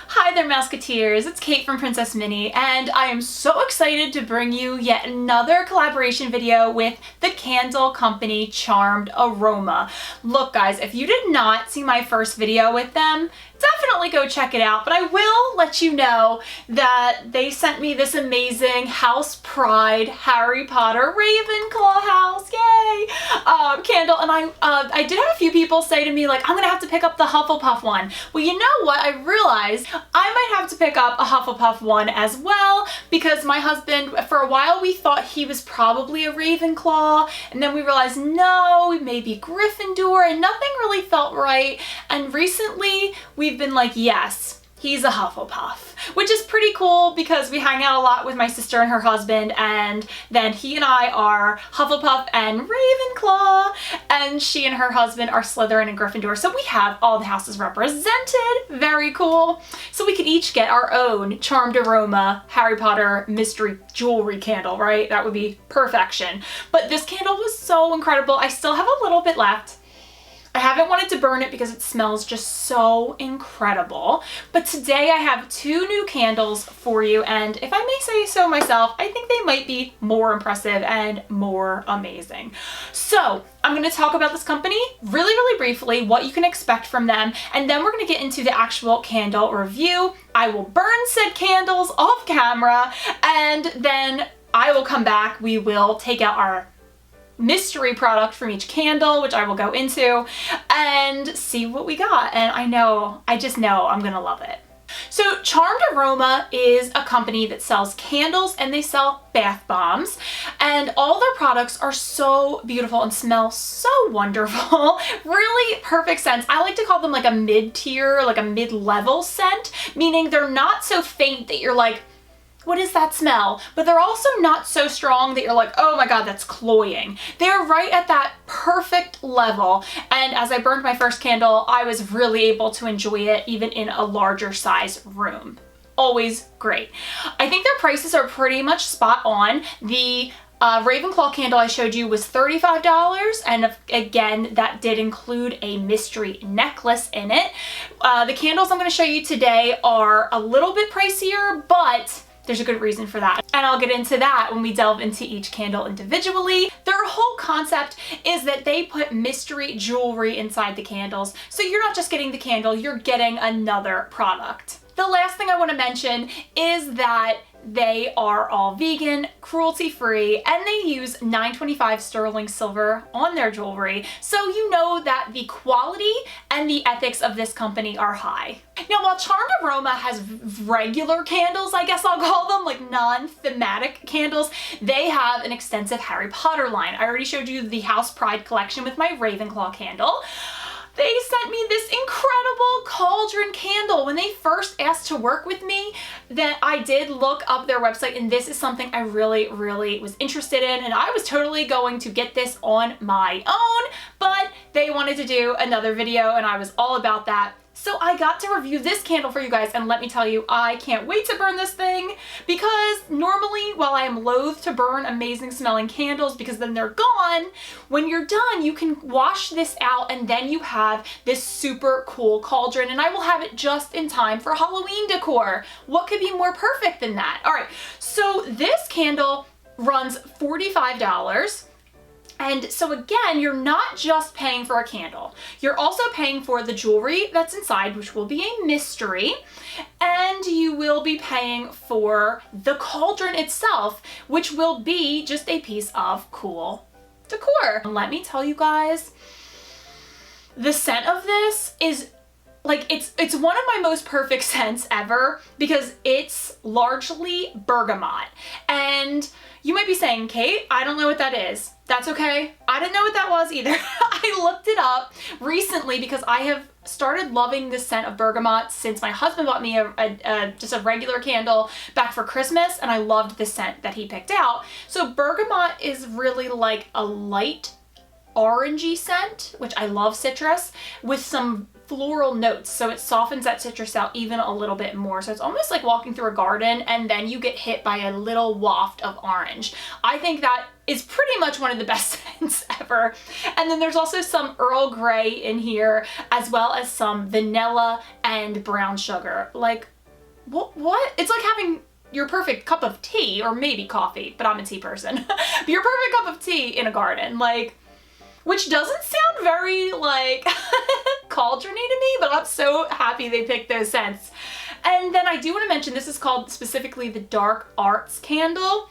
Hi there, Mouseketeers. It's Kate from Princess Minnie, and I am so excited to bring you yet another collaboration video with the candle company Charmed Aroma. Look, guys, if you did not see my first video with them, definitely go check it out, but I will let you know that they sent me this amazing House Pride Harry Potter Ravenclaw house, yay, candle, and I did have a few people say to me, like, I'm gonna have to pick up the Hufflepuff one. Well, you know what? I realized I might have to pick up a Hufflepuff one as well, because my husband, for a while, we thought he was probably a Ravenclaw, and then we realized, no, maybe Gryffindor, and nothing really felt right, and recently, we've been like, yes, he's a Hufflepuff, which is pretty cool because we hang out a lot with my sister and her husband, and then he and I are Hufflepuff and Ravenclaw, and she and her husband are Slytherin and Gryffindor, so we have all the houses represented. Very cool. So we could each get our own Charmed Aroma Harry Potter mystery jewelry candle, right? That would be perfection. But this candle was so incredible. I still have a little bit left. I haven't wanted to burn it because it smells just so incredible. But today I have two new candles for you, and if I may say so myself, I think they might be more impressive and more amazing. So I'm going to talk about this company really briefly, what you can expect from them, and then we're going to get into the actual candle review. I will burn said candles off camera, and then I will come back. We will take out our mystery product from each candle, which I will go into, and see what we got. And I just know I'm gonna love it. So Charmed Aroma is a company that sells candles and they sell bath bombs, and all their products are so beautiful and smell so wonderful. Really perfect scents. I like to call them like a mid-tier, like a mid-level scent, meaning they're not so faint that you're like, what is that smell? But they're also not so strong that you're like, oh my God, that's cloying. They're right at that perfect level. And as I burned my first candle, I was really able to enjoy it even in a larger size room. Always great. I think their prices are pretty much spot on. The Ravenclaw candle I showed you was $35, and again, that did include a mystery necklace in it. The candles I'm going to show you today are a little bit pricier, but there's a good reason for that. And I'll get into that when we delve into each candle individually. Their whole concept is that they put mystery jewelry inside the candles. So you're not just getting the candle, you're getting another product. The last thing I want to mention is that they are all vegan, cruelty-free, and they use 925 sterling silver on their jewelry, so you know that the quality and the ethics of this company are high. Now, while Charmed Aroma has regular candles, I guess I'll call them, like non-thematic candles, they have an extensive Harry Potter line. I already showed you the House Pride collection with my Ravenclaw candle. They sent me this incredible Cauldron Candle. When they first asked to work with me, then I did look up their website, and this is something I really was interested in, and I was totally going to get this on my own, but they wanted to do another video, and I was all about that. So I got to review this candle for you guys, and let me tell you, I can't wait to burn this thing, because normally, while I am loath to burn amazing smelling candles because then they're gone, when you're done, you can wash this out and then you have this super cool cauldron, and I will have it just in time for Halloween decor. What could be more perfect than that? All right, so this candle runs $45. And so again, you're not just paying for a candle. You're also paying for the jewelry that's inside, which will be a mystery, and you will be paying for the cauldron itself, which will be just a piece of cool decor. Let me tell you guys, the scent of this is like, it's one of my most perfect scents ever because it's largely bergamot. And you might be saying, Kate, I don't know what that is. That's okay. I didn't know what that was either. I looked it up recently because I have started loving the scent of bergamot since my husband bought me just a regular candle back for Christmas, and I loved the scent that he picked out. So bergamot is really like a light orangey scent, which I love citrus, with some floral notes, so it softens that citrus out even a little bit more. So it's almost like walking through a garden and then you get hit by a little waft of orange. I think that is pretty much one of the best scents ever. And then there's also some Earl Grey in here, as well as some vanilla and brown sugar. Like, what? It's like having your perfect cup of tea, or maybe coffee, but I'm a tea person. Your perfect cup of tea in a garden, like, which doesn't sound very, like, cauldron-y to me, but I'm so happy they picked those scents. And then I do want to mention, this is called specifically the Dark Arts Candle,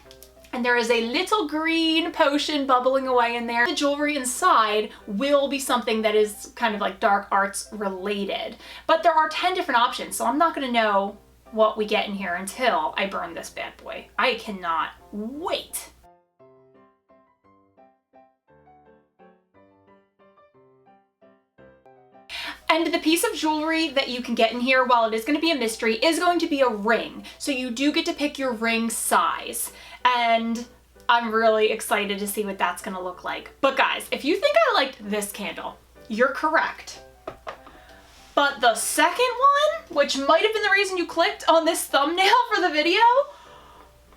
and there is a little green potion bubbling away in there. The jewelry inside will be something that is kind of like dark arts related, but there are 10 different options, so I'm not going to know what we get in here until I burn this bad boy. I cannot wait. And the piece of jewelry that you can get in here, while it is going to be a mystery, is going to be a ring. So you do get to pick your ring size. And I'm really excited to see what that's going to look like. But guys, if you think I liked this candle, you're correct. But the second one, which might have been the reason you clicked on this thumbnail for the video,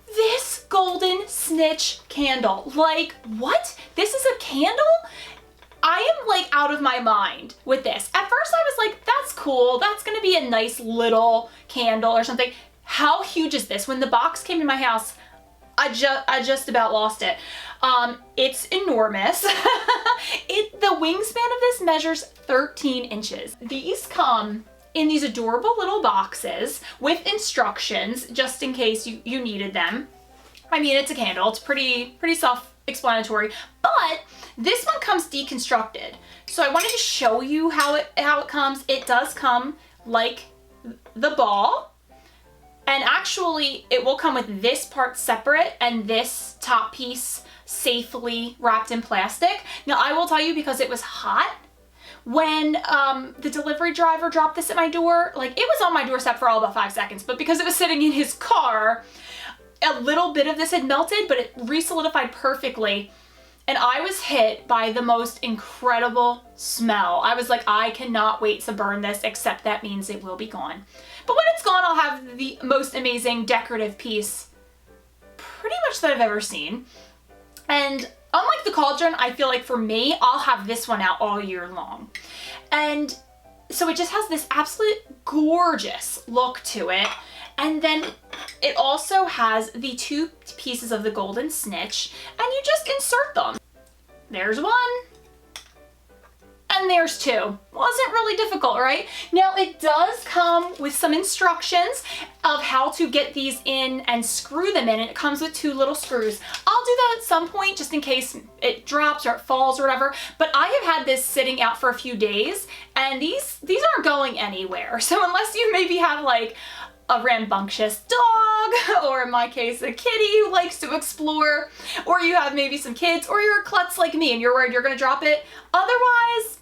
this golden snitch candle. Like, what? This is a candle? I am like out of my mind with this. At first I was like, that's cool. That's gonna be a nice little candle or something. How huge is this? When the box came to my house, I just about lost it. It's enormous. The wingspan of this measures 13 inches. These come in these adorable little boxes with instructions, just in case you needed them. I mean, it's a candle. It's pretty self-explanatory, but this one comes deconstructed. So I wanted to show you how it comes. It does come like the ball. And actually, it will come with this part separate and this top piece safely wrapped in plastic. Now, I will tell you, because it was hot, when the delivery driver dropped this at my door, like, it was on my doorstep for all about 5 seconds, but because it was sitting in his car, a little bit of this had melted, but it re-solidified perfectly. And I was hit by the most incredible smell. I was like, I cannot wait to burn this, except that means it will be gone. But when it's gone, I'll have the most amazing decorative piece pretty much that I've ever seen. And unlike the cauldron, I feel like for me, I'll have this one out all year long. And so it just has this absolute gorgeous look to it. And then it also has the 2 pieces of the golden snitch, and you just insert them. There's one, and there's 2. Wasn't really difficult, right? Now, it does come with some instructions of how to get these in and screw them in, and it comes with 2 little screws. I'll do that at some point, just in case it drops or it falls or whatever, but I have had this sitting out for a few days, and these aren't going anywhere. So unless you maybe have like a rambunctious dog, or in my case, a kitty who likes to explore, or you have maybe some kids, or you're a klutz like me and you're worried you're gonna drop it. Otherwise,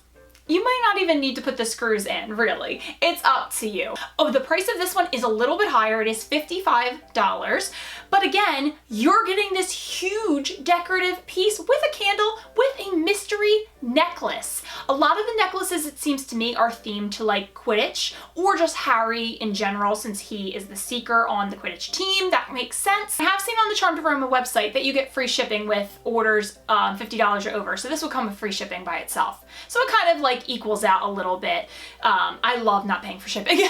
you might not even need to put the screws in, really. It's up to you. Oh, the price of this one is a little bit higher. It is $55. But again, you're getting this huge decorative piece with a candle with a mystery necklace. A lot of the necklaces, it seems to me, are themed to like Quidditch or just Harry in general, since he is the seeker on the Quidditch team. That makes sense. I have seen on the Charmed Aroma website that you get free shipping with orders $50 or over. So this will come with free shipping by itself. So it kind of like equals out a little bit. I love not paying for shipping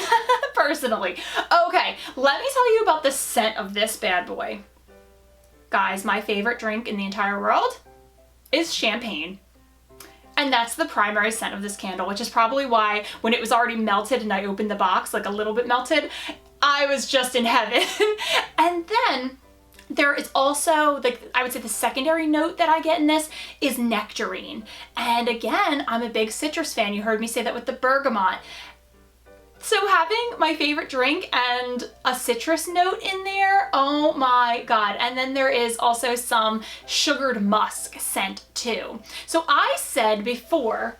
personally. Okay, let me tell you about the scent of this bad boy. Guys, my favorite drink in the entire world is champagne. And that's the primary scent of this candle, which is probably why when it was already melted and I opened the box, like a little bit melted, I was just in heaven. And then there is also, I would say the secondary note that I get in this is nectarine. And again, I'm a big citrus fan. You heard me say that with the bergamot. So having my favorite drink and a citrus note in there, oh my God. And then there is also some sugared musk scent too. So I said before,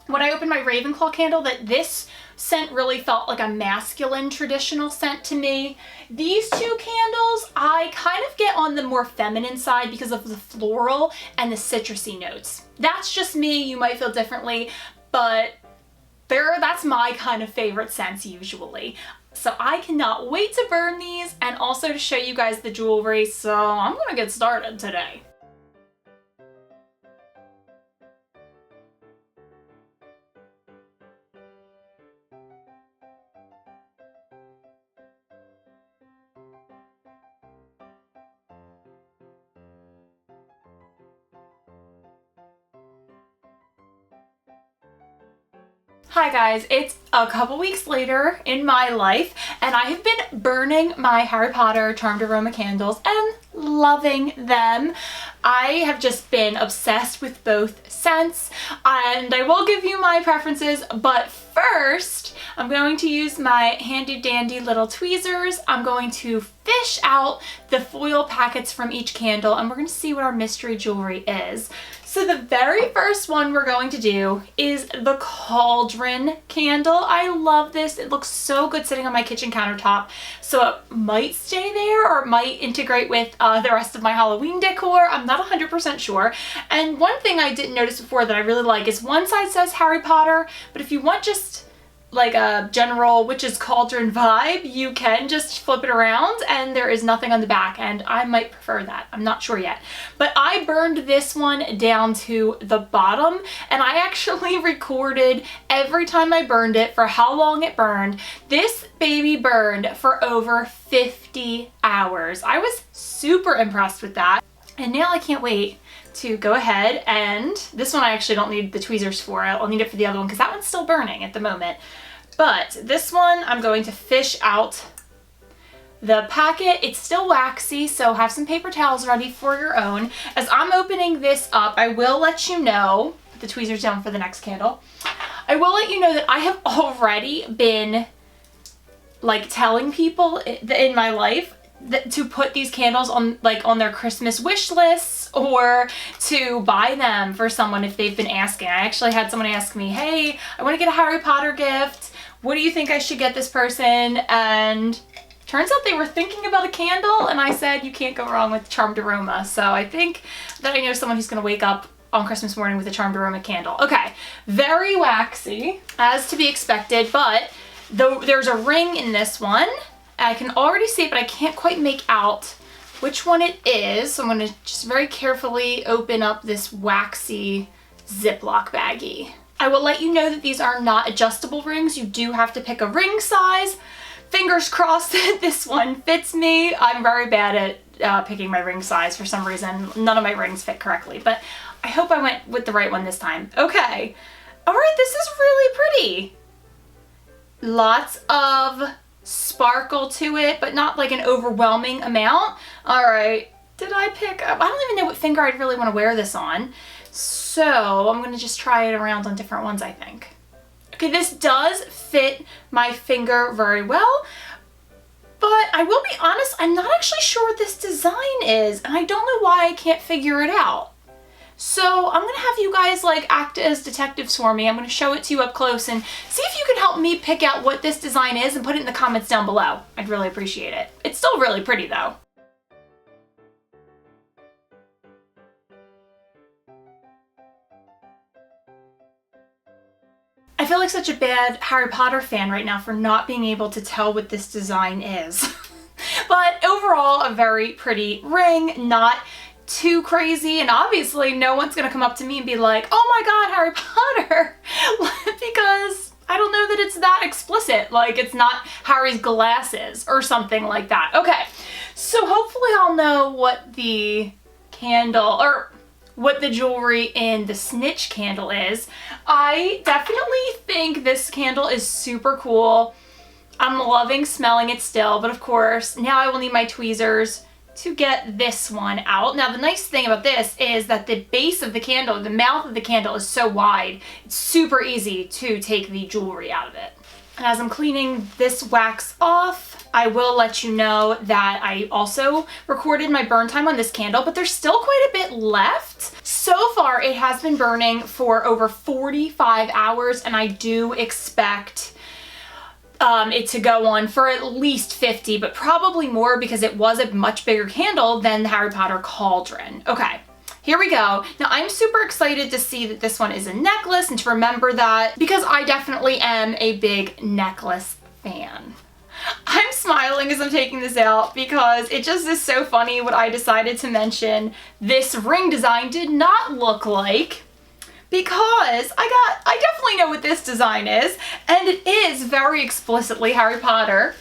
when I opened my Ravenclaw candle, that this scent really felt like a masculine traditional scent to me. These 2 candles, I kind of get on the more feminine side because of the floral and the citrusy notes. That's just me. You might feel differently, but That's my kind of favorite scents usually. So I cannot wait to burn these and also to show you guys the jewelry. So I'm gonna get started today. Hi guys, it's a couple weeks later in my life and I have been burning my Harry Potter Charmed Aroma candles and loving them. I have just been obsessed with both scents and I will give you my preferences, but first I'm going to use my handy dandy little tweezers. I'm going to fish out the foil packets from each candle and we're going to see what our mystery jewelry is. So the very first one we're going to do is the Cauldron Candle. I love this. It looks so good sitting on my kitchen countertop. So it might stay there or it might integrate with the rest of my Halloween decor. I'm not 100% sure. And one thing I didn't notice before that I really like is one side says Harry Potter, but if you want just like a general witch's cauldron vibe, you can just flip it around and there is nothing on the back, and I might prefer that. I'm not sure yet. But I burned this one down to the bottom and I actually recorded every time I burned it for how long it burned. This baby burned for over 50 hours. I was super impressed with that. And now I can't wait to go ahead and, this one I actually don't need the tweezers for. I'll need it for the other one because that one's still burning at the moment. But this one, I'm going to fish out the packet. It's still waxy, so have some paper towels ready for your own. As I'm opening this up, I will let you know, put the tweezers down for the next candle. I will let you know that I have already been like telling people in my life to put these candles on their Christmas wish lists or to buy them for someone if they've been asking. I actually had someone ask me, hey, I want to get a Harry Potter gift. What do you think I should get this person? And turns out they were thinking about a candle and I said you can't go wrong with Charmed Aroma. So I think that I know someone who's going to wake up on Christmas morning with a Charmed Aroma candle. Okay, very waxy as to be expected, but there's a ring in this one. I can already see it, but I can't quite make out which one it is. So I'm going to just very carefully open up this waxy Ziploc baggie. I will let you know that these are not adjustable rings. You do have to pick a ring size. Fingers crossed that this one fits me. I'm very bad at picking my ring size for some reason. None of my rings fit correctly, but I hope I went with the right one this time. Okay. All right, this is really pretty. Lots of sparkle to it, but not like an overwhelming amount. All right, did I pick up? I don't even know what finger I'd really want to wear this on. So I'm going to just try it around on different ones, I think. Okay, this does fit my finger very well, but I will be honest, I'm not actually sure what this design is, and I don't know why I can't figure it out. So I'm going to have you guys like act as detectives for me. I'm going to show it to you up close and see if you can help me pick out what this design is and put it in the comments down below. I'd really appreciate it. It's still really pretty though. I feel like such a bad Harry Potter fan right now for not being able to tell what this design is. But overall, a very pretty ring, not too crazy, and obviously no one's gonna come up to me and be like, oh my god, Harry Potter, because I don't know that it's that explicit. Like, it's not Harry's glasses or something like that. Okay, so hopefully I'll know what the candle or what the jewelry in the Snitch Candle is. I definitely think this candle is super cool. I'm loving smelling it still, but of course now I will need my tweezers to get this one out. Now the nice thing about this is that the base of the candle, the mouth of the candle is so wide, it's super easy to take the jewelry out of it. And as I'm cleaning this wax off, I will let you know that I also recorded my burn time on this candle, but there's still quite a bit left. So far it has been burning for over 45 hours and I do expect it to go on for at least 50, but probably more because it was a much bigger candle than the Harry Potter Cauldron. Okay, Here we go. Now I'm super excited to see that this one is a necklace and to remember that because I definitely am a big necklace fan. I'm smiling as I'm taking this out because it just is so funny what I decided to mention this ring design did not look like, because I definitely know what this design is, and it is very explicitly Harry Potter,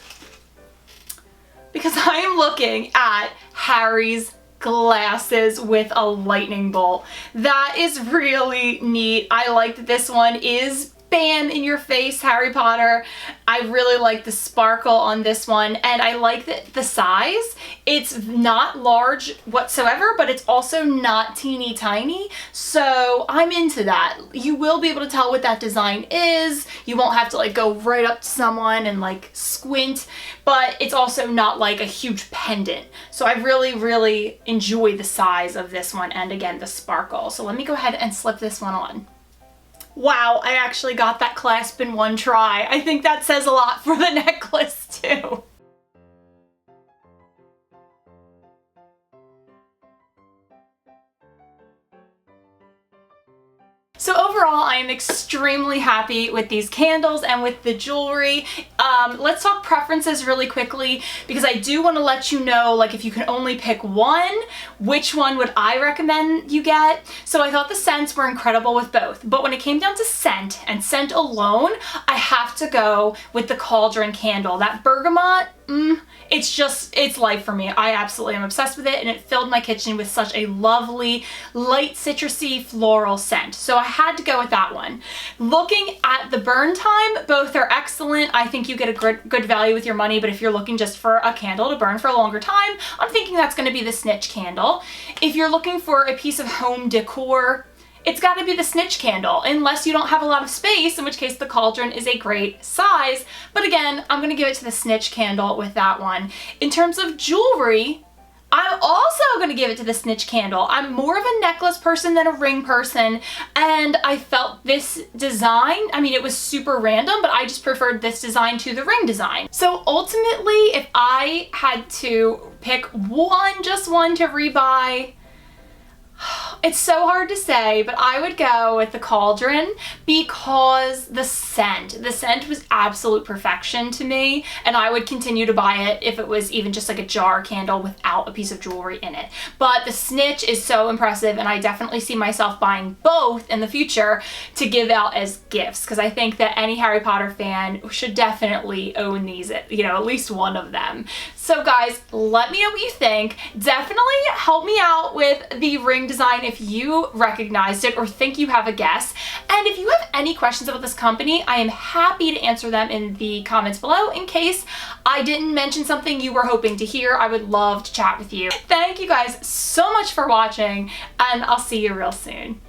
because I am looking at Harry's glasses with a lightning bolt. That is really neat. I like that this one is bam in your face Harry Potter. I really like the sparkle on this one, and I like that the size. It's not large whatsoever, but it's also not teeny tiny, so I'm into that. You will be able to tell what that design is. You won't have to like go right up to someone and like squint, but it's also not like a huge pendant. So I really enjoy the size of this one, and again the sparkle. So let me go ahead and slip this one on. Wow, I actually got that clasp in one try. I think that says a lot for the necklace too. So overall, I am extremely happy with these candles and with the jewelry. Let's talk preferences really quickly, because I do want to let you know, like, if you can only pick one, which one would I recommend you get? So I thought the scents were incredible with both, but when it came down to scent and scent alone, I have to go with the Cauldron Candle. That bergamot, it's life for me. I absolutely am obsessed with it, and it filled my kitchen with such a lovely, light citrusy floral scent. So I had to go with that one. Looking at the burn time, both are excellent. I think you get a good value with your money, but if you're looking just for a candle to burn for a longer time, I'm thinking that's going to be the Snitch Candle. If you're looking for a piece of home decor, it's got to be the Snitch Candle, unless you don't have a lot of space, in which case the Cauldron is a great size. But again, I'm going to give it to the Snitch Candle with that one. In terms of jewelry, I'm also going to give it to the Snitch Candle. I'm more of a necklace person than a ring person, and I felt this design, I mean, it was super random, but I just preferred this design to the ring design. So ultimately, if I had to pick one, just one to rebuy, it's so hard to say, but I would go with the Cauldron because the scent was absolute perfection to me, and I would continue to buy it if it was even just like a jar candle without a piece of jewelry in it. But the Snitch is so impressive, and I definitely see myself buying both in the future to give out as gifts, because I think that any Harry Potter fan should definitely own these, you know, at least one of them. So guys, let me know what you think. Definitely help me out with the ring design if you recognized it or think you have a guess. And if you have any questions about this company, I am happy to answer them in the comments below in case I didn't mention something you were hoping to hear. I would love to chat with you. Thank you guys so much for watching, and I'll see you real soon.